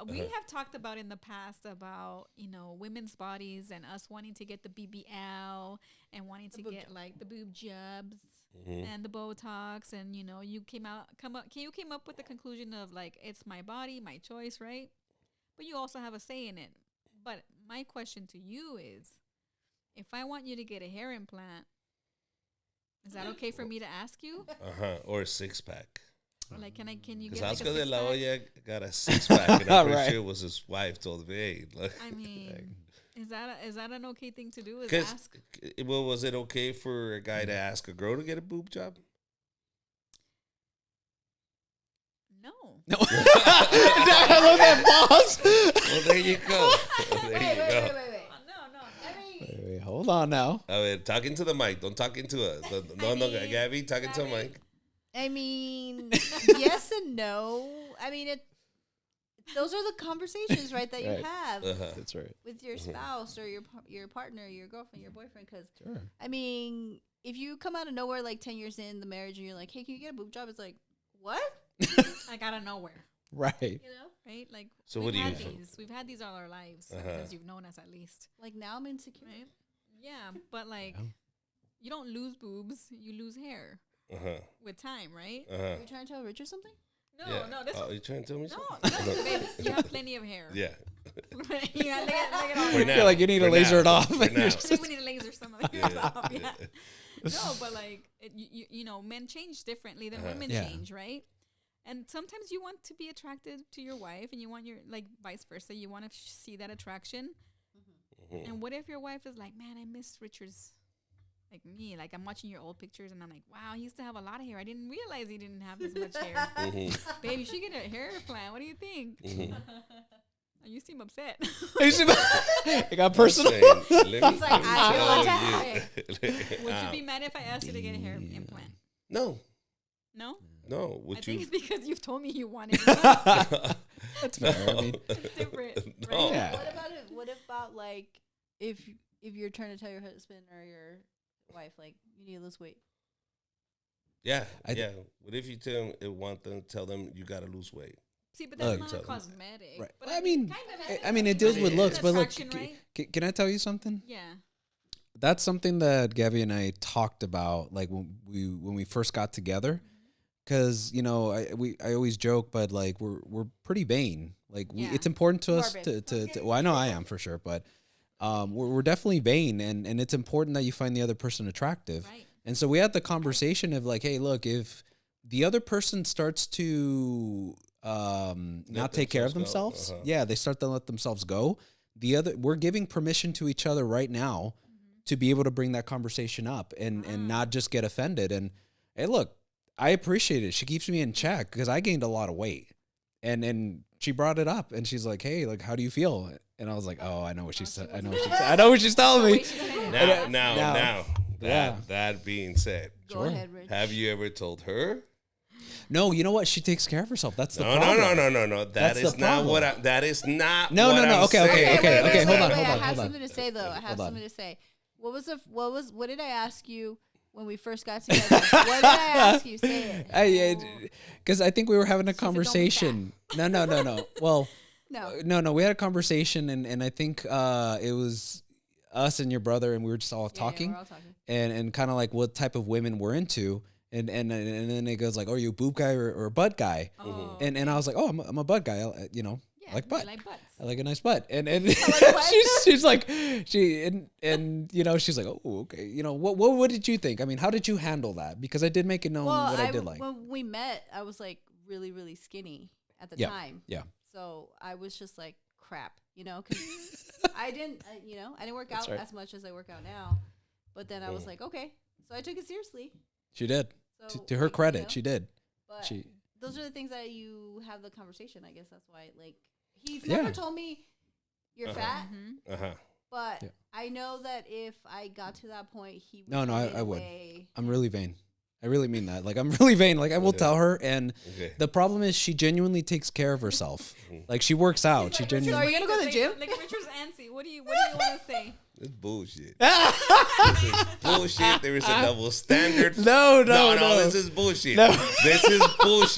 we have talked about in the past about, women's bodies and us wanting to get the BBL and wanting to get like the boob jobs and the Botox. And, you came up with the conclusion of like, it's my body, my choice, right? But you also have a say in it. But my question to you is, if I want you to get a hair implant, is that okay for me to ask you? Or a 6-pack. Like, can you get Because like Oscar a de la 6-pack? Hoya got a 6-pack, and I'm pretty Right. sure it was his wife told me, hey, look. I mean, is that an okay thing to do? Is Because, ask? well, was it okay for a guy to ask a girl to get a boob job? No. No. I love that pause. Well, there you go. There you go. Wait. No. Wait, hold on now. I mean, talking to the mic. Don't talk into us. No, Gabby, talking to the mic. I mean, yes and no. I mean, those are the conversations, right, that you Right. have That's right. with your spouse or your partner, your girlfriend, your boyfriend. Because, Sure. I mean, if you come out of nowhere like 10 years in the marriage and you're like, hey, can you get a boob job? It's like, what? Like out of nowhere, Right. right? Like, So we've what do you had think? these. We've had these all our lives since you've known us, at least, Like, now I'm insecure. right? Yeah, but like, Yeah. you don't lose boobs; you lose hair with time, right? Are you trying to tell Richard something? No, Yeah. no, this Oh, is you trying to tell me no, something? no, baby, you have plenty of hair. Yeah. You got, look at all For that. now. I feel like you need to For laser now. it off. For and now. you're I just- think we need to laser some of the hairs Yeah. off. Yeah. No, but like, men change differently than women Yeah. change, right? And sometimes you want to be attracted to your wife, and you want your, like, vice versa. You want to see that attraction. And what if your wife is like, man, I miss Richard's, like me. Like, I'm watching your old pictures, and I'm like, wow, he used to have a lot of hair. I didn't realize he didn't have this much hair. Babe, you should get a hair plan. What do you think? You seem upset. It got personal. Let me like, I tell want you. Would you be mad if I asked you to get a hair implant? No. No? No. I Would think you? it's because you've told me you wanted it. That's fair. I mean, It's different, No. right? Yeah. What about like if you're trying to tell your husband or your wife like you need to lose weight? Yeah. I- Yeah. What if you tell them you got to lose weight? See, but that's Look. not cosmetic. right. But I mean, kind of I mean, it deals with it's looks, but look, attraction, right? can I tell you something? Yeah. That's something that Gabby and I talked about, like when we first got together, because I always joke, but like we're pretty vain. Like Yeah. it's important to You us are to well, I know I am for sure, but we're definitely vain, and it's important that you find the other person attractive. Right. And so we had the conversation of like, hey, look, if the other person starts to not take care of themselves themselves, go. yeah, they start to let themselves go. We're giving permission to each other right now to be able to bring that conversation up and not just get offended. And hey, look, I appreciate it. She keeps me in check because I gained a lot of weight, and she brought it up, and she's like, hey, like, how do you feel? And I was like, oh, I know what she said. I know what she's telling me. Now. Yeah. That being said, Go ahead, Rich. have you ever told her? No, you know what? She takes care of herself. That's the No. problem. That is not what I. That is not. No. what I'm Okay. saying. Wait, Hold on. I have something to say though. I have something to say. What did I ask you when we first got together? What did I ask you? Say it. Because I think we were having a "Don't be conversation. No. Well, No. no. We had a conversation, and I think it was us and your brother, and we were just all talking, we're all talking. and kind of like what type of women we're into. And then it goes like, oh, are you a boob guy or a butt guy? Oh, And I was like, oh, I'm a butt guy. I yeah, like you butt. like butts. I like a nice butt. And butts. she's like, she's like, oh, okay. What did you think? I mean, how did you handle that? Because I did make it known what I did like. When we met, I was like really, really skinny at the Yeah. time. Yeah. So I was just like crap, because I didn't work out right. as much as I work out now. But then I was like, okay. So I took it seriously. She did. So To her like, credit, she did. But She those are the things that you have the conversation. I guess that's why. Like he's Yeah. never told me you're fat, Mm-hmm. but Yeah. I know that if I got to that point, he would. No, find I a would. way. I'm really vain. I really mean that. Like, I'm really vain. Like, I will tell her. And Okay. the problem is she genuinely takes care of herself. Like, she works out. She So are genuinely. you gonna go to the gym? Like Richard's antsy. What do you want to say? It's bullshit. This is bullshit. There is a double standard. No. This is bullshit. No. This is bullshit.